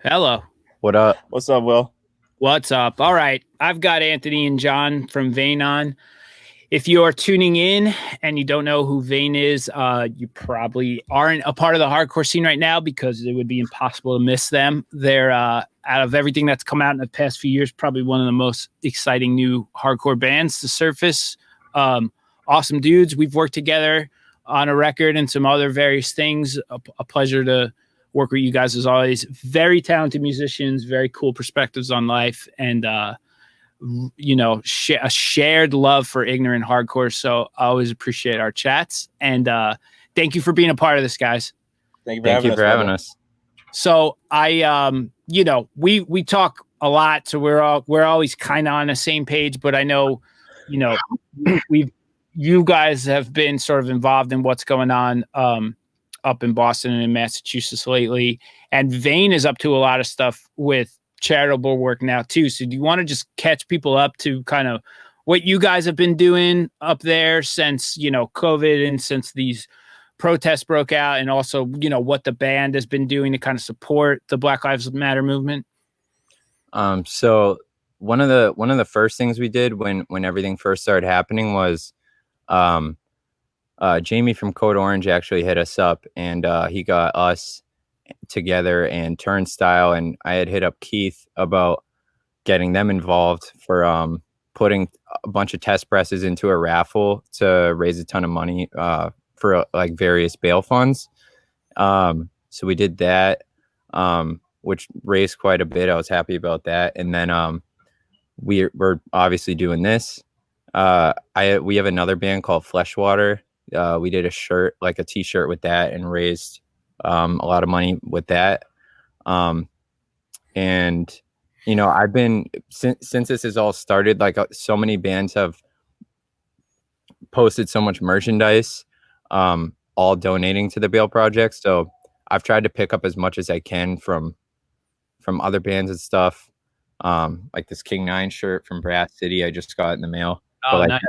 Hello. What up? What's up, Will? What's up? All right. I've got Anthony and John from Vane on. If you are tuning in and you don't know who Vane is, you probably aren't a part of the hardcore scene right now because it would be impossible to miss them. They're out of everything that's come out in the past few years, probably one of the most exciting new hardcore bands to surface. Awesome dudes. We've worked together on a record and some other various things. A pleasure to work with you guys as always. Very talented musicians, very cool perspectives on life, and a shared love for ignorant hardcore. So I always appreciate our chats, and thank you for being a part of this, guys. Thank you for having us. So we talk a lot, so we're always kind of on the same page. But I know, you guys have been sort of involved in what's going on up in Boston and in Massachusetts lately, and Vane is up to a lot of stuff with charitable work now too. So do you want to just catch people up to kind of what you guys have been doing up there since, COVID and since these protests broke out, and also, what the band has been doing to kind of support the Black Lives Matter movement? So one of the first things we did when everything first started happening was Jamie from Code Orange actually hit us up, and he got us together and Turnstile, and I had hit up Keith about getting them involved for putting a bunch of test presses into a raffle to raise a ton of money for like various bail funds. So we did that, which raised quite a bit. I was happy about that. And then we're obviously doing this. We have another band called Fleshwater. We did a shirt, like a t-shirt with that, and raised a lot of money with that. And I've been since this has all started, like so many bands have posted so much merchandise, all donating to the Bail Project. So I've tried to pick up as much as I can from other bands and stuff. Like this King 9 shirt from Brass City, I just got in the mail. Oh, nice.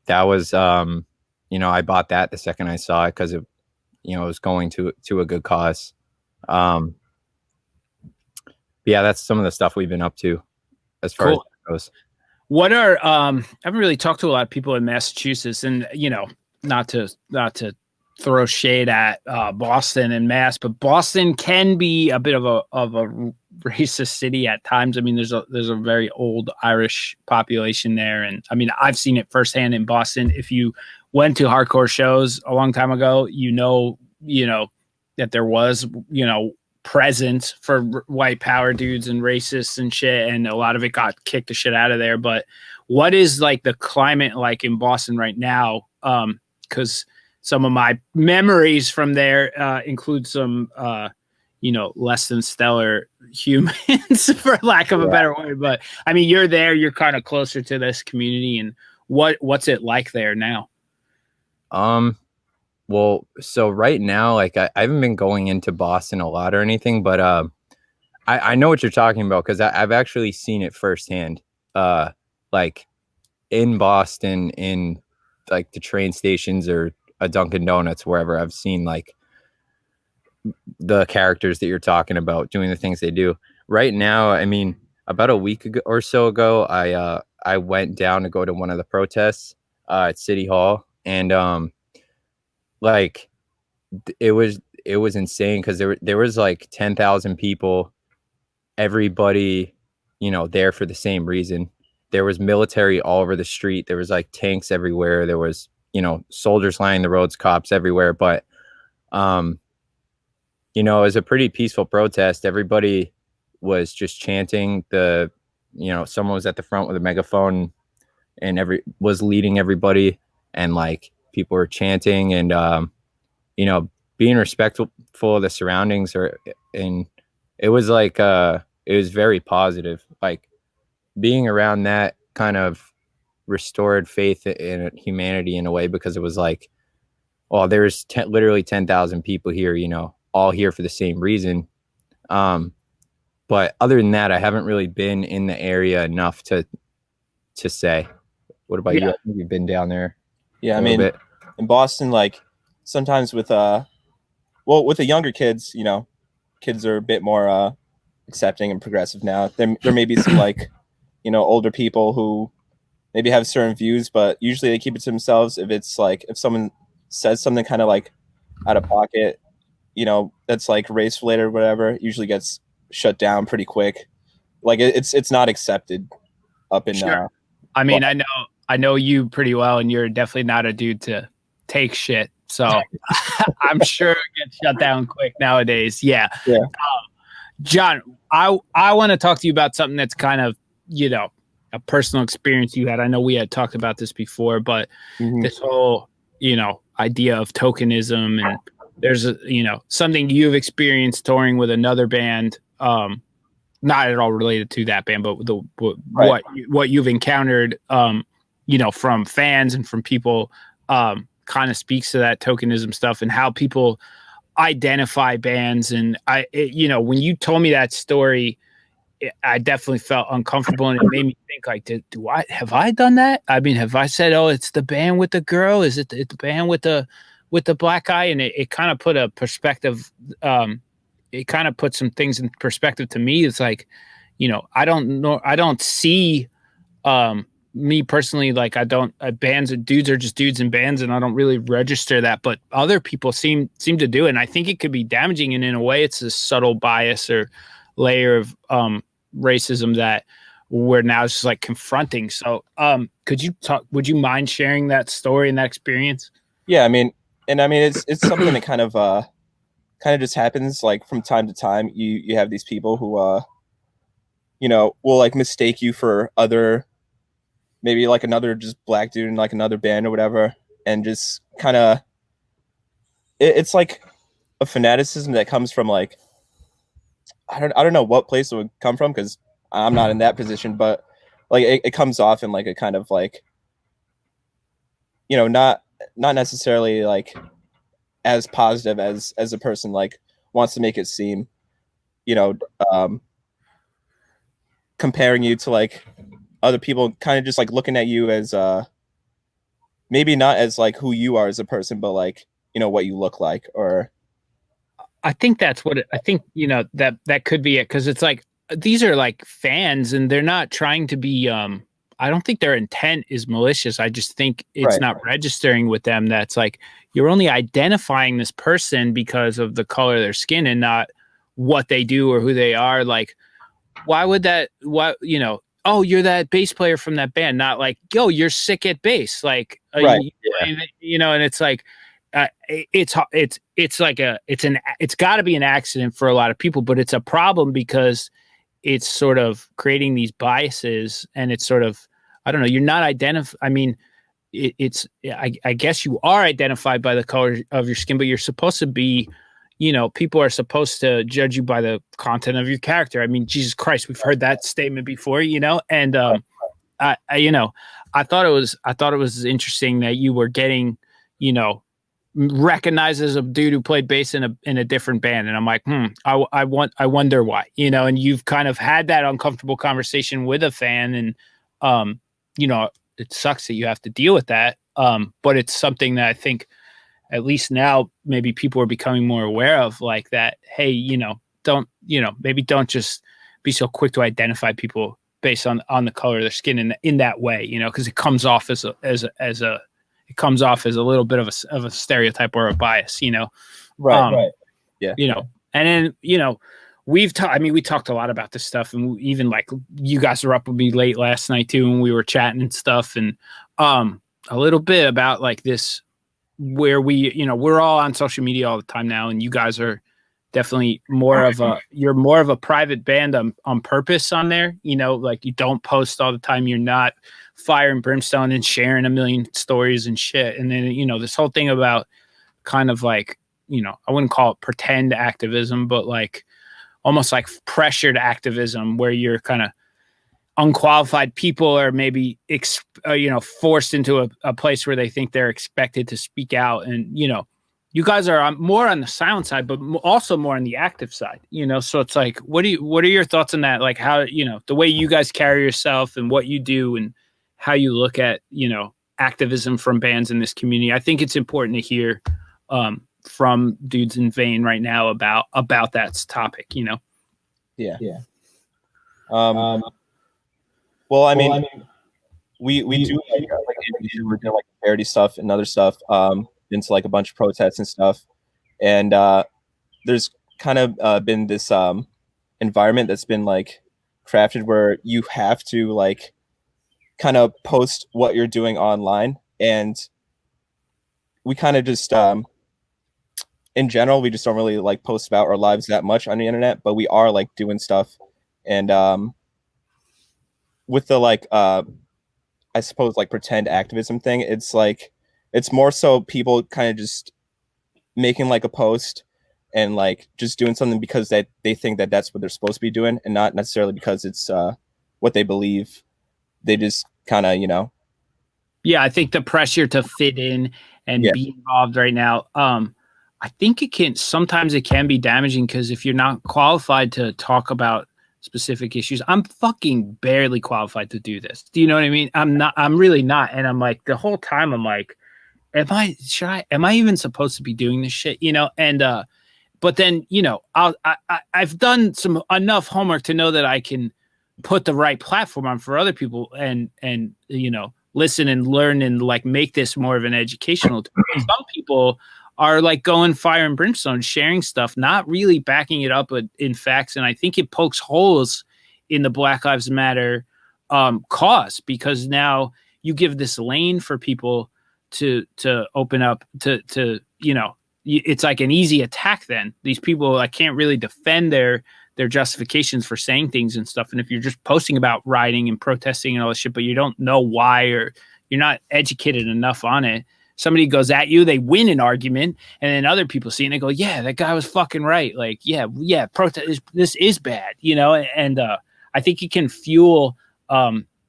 That was I bought that the second I saw it because it was going to a good cause. Yeah, that's some of the stuff we've been up to as far as that goes. What are I haven't really talked to a lot of people in Massachusetts, and not to throw shade at Boston and Mass, but Boston can be a bit of a racist city at times. I mean, there's a very old Irish population there, and I mean, I've seen it firsthand in Boston. If you went to hardcore shows a long time ago, that there was present for white power dudes and racists and shit, and a lot of it got kicked the shit out of there. But what is like the climate like in Boston right now? Because some of my memories from there include some less than stellar humans, for lack of a better word. But I mean, you're there, you're kind of closer to this community, and what's it like there now? Well, so right now, like I haven't been going into Boston a lot or anything, but I know what you're talking about because I've actually seen it firsthand. Like in Boston, in like the train stations or a Dunkin' Donuts, wherever, I've seen like the characters that you're talking about doing the things they do. Right now, I mean, about a week ago or so ago, I went down to go to one of the protests at City Hall, and like it was insane because there was like 10,000 people, everybody there for the same reason. There was military all over the street. There was like tanks everywhere. There was soldiers lining the roads, cops everywhere. But it was a pretty peaceful protest. Everybody was just chanting. Someone was at the front with a megaphone and was leading everybody, and like people were chanting and being respectful of the surroundings, and it was like it was very positive. Like being around that kind of restored faith in humanity in a way, because it was like, well, there's literally 10,000 people here, all here for the same reason. But other than that, I haven't really been in the area enough to say. What about you? I think you've been down there. Yeah, I mean, in Boston, like sometimes with the younger kids, kids are a bit more accepting and progressive now. There may be some like, you know, older people who maybe have certain views, but usually they keep it to themselves. If it's like if someone says something kind of like out of pocket, you know, that's like race related or whatever, it usually gets shut down pretty quick. Like it's not accepted up in. Sure. I mean, I know you pretty well, and you're definitely not a dude to take shit. So I'm sure it gets shut down quick nowadays. Yeah. Yeah. John, I want to talk to you about something that's kind of, you know, a personal experience you had. I know we had talked about this before, but this whole, you know, idea of tokenism, and there's a, you know, something you've experienced touring with another band, not at all related to that band, but what you've encountered, you know, from fans and from people, kind of speaks to that tokenism stuff and how people identify bands. And you know, when you told me that story, I definitely felt uncomfortable, and it made me think like, have I done that? I mean, have I said, oh, it's the band with the girl? Is it the band with the black guy? And it kind of put a perspective. It kind of put some things in perspective to me. It's like, you know, I don't see, me personally, like bands of dudes are just dudes in bands, and I don't really register that, but other people seem to do it. And I think it could be damaging. And in a way, it's a subtle bias or layer of, racism that we're now just like confronting. So would you mind sharing that story and that experience? Yeah, I mean it's something that kind of just happens like from time to time. You have these people who you know, will like mistake you for maybe like another just black dude in like another band or whatever, and just kind of it's like a fanaticism that comes from like I don't know what place it would come from, because I'm not in that position, but like it comes off in like a kind of like, you know, not necessarily like as positive as a person like wants to make it seem, you know, comparing you to like other people, kind of just like looking at you as maybe not as like who you are as a person, but like, you know, what you look like. Or I think that's what I think, you know, that could be it. Cause it's like, these are like fans, and they're not trying to be, I don't think their intent is malicious. I just think it's not registering with them. That's like, you're only identifying this person because of the color of their skin and not what they do or who they are. Like, why would that, you know, oh, you're that bass player from that band, not like, yo, you're sick at bass. Like, you know, and it's like, it's got to be an accident for a lot of people, but it's a problem because it's sort of creating these biases, and it's sort of, I don't know, you're not I mean, I guess you are identified by the color of your skin, but you're supposed to be, you know, people are supposed to judge you by the content of your character. I mean, Jesus Christ, we've heard that statement before, you know, and you know, I thought it was interesting that you were getting, you know, recognized as a dude who played bass in a different band. And I'm like, I wonder why, you know, and you've kind of had that uncomfortable conversation with a fan, and, you know, it sucks that you have to deal with that. But it's something that I think at least now maybe people are becoming more aware of, like that. Hey, you know, don't just be so quick to identify people based on the color of their skin in that way, you know, because it comes off as a little bit of a stereotype or a bias, you know? Right. Yeah. You know, and then, you know, we talked a lot about this stuff, and even like you guys were up with me late last night too, and we were chatting and stuff, and a little bit about like this, where we, you know, we're all on social media all the time now, and you guys are definitely you're more of a private band on purpose on there, you know, like you don't post all the time. You're not fire and brimstone and sharing a million stories and shit. And then, you know, this whole thing about kind of like, you know, I wouldn't call it pretend activism, but like almost like pressured activism, where you're kind of unqualified people are maybe, you know, forced into a place where they think they're expected to speak out. And, you know, you guys are more on the silent side, but also more on the active side, you know? So it's like, what are your thoughts on that? Like how, you know, the way you guys carry yourself and what you do and how you look at, you know, activism from bands in this community. I think it's important to hear from dudes in Vain right now about that topic, you know? Yeah. Well, I mean, we do like we're doing like parody stuff and other stuff, into like a bunch of protests and stuff, and there's kind of been this environment that's been like crafted where you have to like kind of post what you're doing online, and we kind of just in general we just don't really like post about our lives that much on the internet, but we are like doing stuff, and with the like I suppose like pretend activism thing, it's like it's more so people kind of just making like a post and like just doing something because they think that that's what they're supposed to be doing, and not necessarily because it's what they believe. They just kind of, you know. Yeah, I think the pressure to fit in and be involved right now, I think sometimes it can be damaging, because if you're not qualified to talk about specific issues, I'm fucking barely qualified to do this. Do you know what I mean? I'm really not. And I'm like, the whole time I'm like, am I even supposed to be doing this shit? You know? And, but then, you know, I've done enough homework to know that I can put the right platform on for other people, and, you know, listen and learn and like make this more of an educational tool. Some people are like going fire and brimstone, sharing stuff, not really backing it up in facts. And I think it pokes holes in the Black Lives Matter cause, because now you give this lane for people to open up to, you know, it's like an easy attack. Then these people like can't really defend their justifications for saying things and stuff. And if you're just posting about rioting and protesting and all this shit, but you don't know why, or you're not educated enough on it, somebody goes at you, they win an argument, and then other people see it and they go, yeah, that guy was fucking right. Like, yeah, protest, this is bad, you know? And I think it can fuel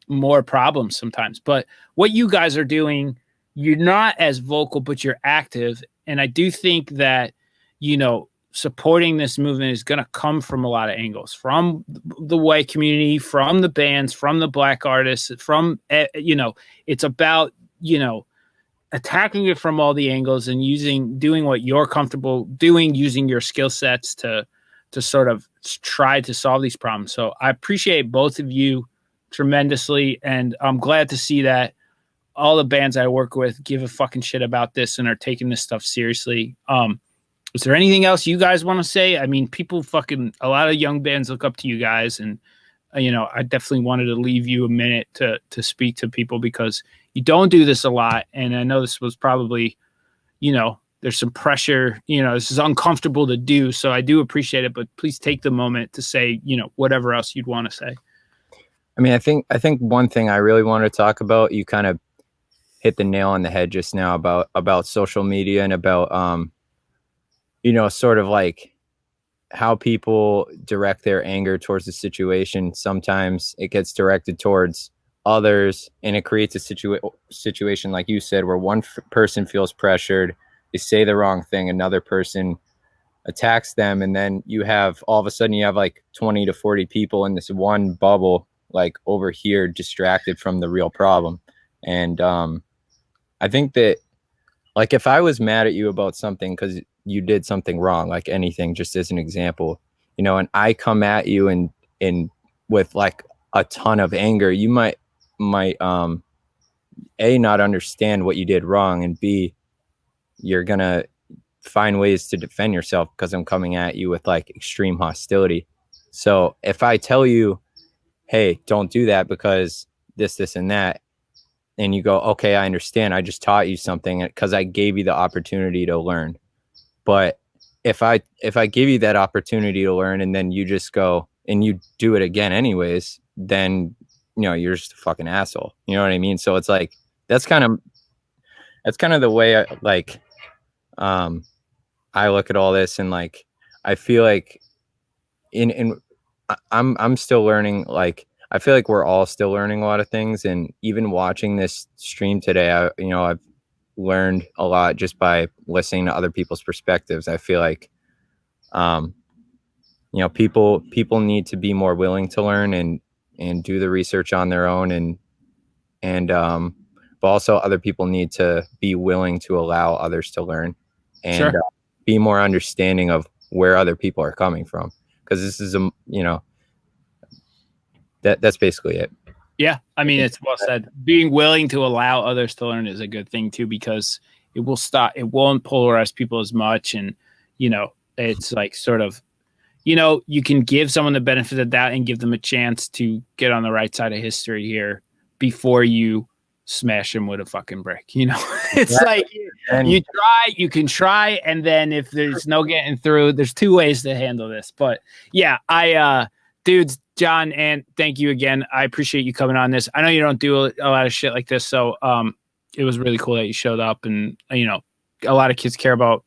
more problems sometimes. But what you guys are doing, you're not as vocal, but you're active. And I do think that, you know, supporting this movement is going to come from a lot of angles, from the white community, from the bands, from the Black artists, from, you know, it's about, you know, attacking it from all the angles and doing what you're comfortable doing, using your skill sets to sort of try to solve these problems. So I appreciate both of you tremendously. And I'm glad to see that all the bands I work with give a fucking shit about this and are taking this stuff seriously. Is there anything else you guys want to say? I mean, a lot of young bands look up to you guys, and you know, I definitely wanted to leave you a minute to speak to people, because you don't do this a lot. And I know this was probably, you know, there's some pressure, you know, this is uncomfortable to do. So I do appreciate it, but please take the moment to say, you know, whatever else you'd want to say. I mean, I think one thing I really want to talk about, you kind of hit the nail on the head just now about social media and about, you know, sort of like how people direct their anger towards the situation. Sometimes it gets directed towards others, and it creates a situation, like you said, where one person feels pressured, they say the wrong thing, another person attacks them, and then all of a sudden you have like 20 to 40 people in this one bubble, like over here, distracted from the real problem. And I think that, like, if I was mad at you about something because you did something wrong, like anything, just as an example, you know, and I come at you and with like a ton of anger, you might A, not understand what you did wrong, and B, you're gonna find ways to defend yourself because I'm coming at you with like extreme hostility. So if I tell you, hey, don't do that because this and that, and you go, okay, I understand, I just taught you something because I gave you the opportunity to learn. But if I give you that opportunity to learn and then you just go and you do it again anyways, then, you know, you're just a fucking asshole. You know what I mean? So it's like, that's kind of the way I look at all this. And like, I feel like I'm still learning. Like, I feel like we're all still learning a lot of things. And even watching this stream today, I've learned a lot just by listening to other people's perspectives. I feel like, you know, people need to be more willing to learn and do the research on their own, but also other people need to be willing to allow others to learn and Sure. Be more understanding of where other people are coming from. because this is that's basically it. Yeah, I mean, it's well said. Being willing to allow others to learn is a good thing too, because it won't polarize people as much, and it's like sort of, you can give someone the benefit of the doubt and give them a chance to get on the right side of history here before you smash them with a fucking brick. It's like you can try, and then if there's no getting through, there's two ways to handle this. But yeah, dudes, John, and thank you again. I appreciate you coming on this. I know you don't do a lot of shit like this, so it was really cool that you showed up, and a lot of kids care about,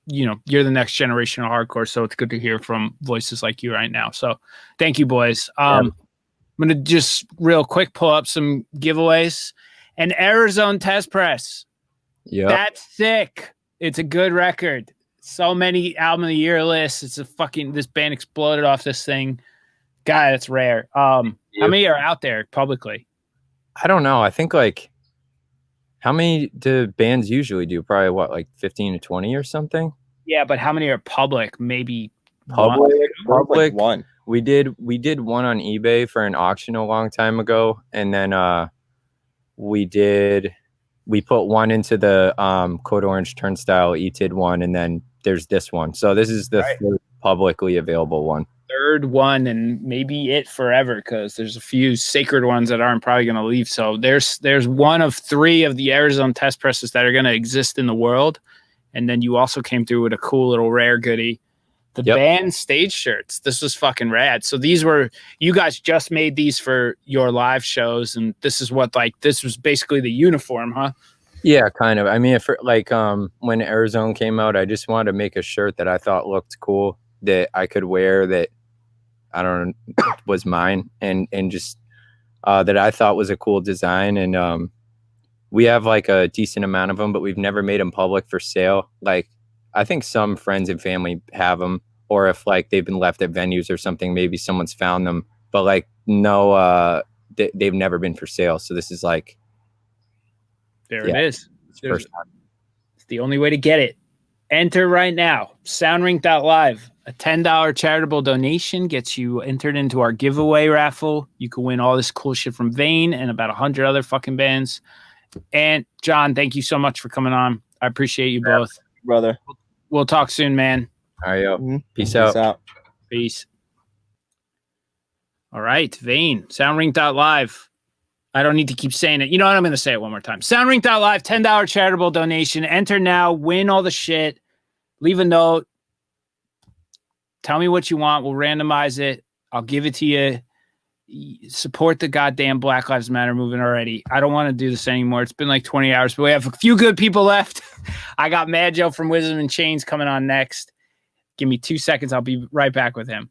you're the next generation of hardcore, so it's good to hear from voices like you right now. So thank you, boys. I'm gonna just real quick pull up some giveaways. An Arizona test press. Yeah, that's sick. It's a good record. So many album of the year lists. It's this band exploded off this thing. God, that's rare. How many are out there publicly? I don't know. I think how many do bands usually do? Probably what, like 15 to 20 or something? Yeah, but how many are public? Maybe public one. We did one on eBay for an auction a long time ago, and then we put one into the Code Orange Turnstile ETID one, and then there's this one. So this is the third publicly available one. Third one, and maybe it forever, because there's a few sacred ones that aren't probably going to leave. So there's one of 3 of the Arizona test presses that are going to exist in the world, and then you also came through with a cool little rare goodie, the band stage shirts. This was fucking rad. So you guys just made these for your live shows, and this was basically the uniform, huh? Yeah, kind of. I mean, when Arizona came out, I just wanted to make a shirt that I thought looked cool, that I could wear, that I don't know, was mine, and just that I thought was a cool design. And we have a decent amount of them, but we've never made them public for sale. I think some friends and family have them, or if they've been left at venues or something, maybe someone's found them, but no, they've never been for sale. So this is there it is. It's the only way to get it. Enter right now. Soundrink.live. A $10 charitable donation gets you entered into our giveaway raffle. You can win all this cool shit from Vane and about 100 other fucking bands. And John, thank you so much for coming on. I appreciate you both. Brother. We'll talk soon, man. All right, yo. Peace out. Peace. All right, Vane. Soundrink.live. I don't need to keep saying it. You know what? I'm going to say it one more time. Soundrink.live, $10 charitable donation. Enter now. Win all the shit. Leave a note. Tell me what you want. We'll randomize it. I'll give it to you. Support the goddamn Black Lives Matter movement already. I don't want to do this anymore. It's been 20 hours, but we have a few good people left. I got Mad Joe from Wisdom and Chains coming on next. Give me 2 seconds. I'll be right back with him.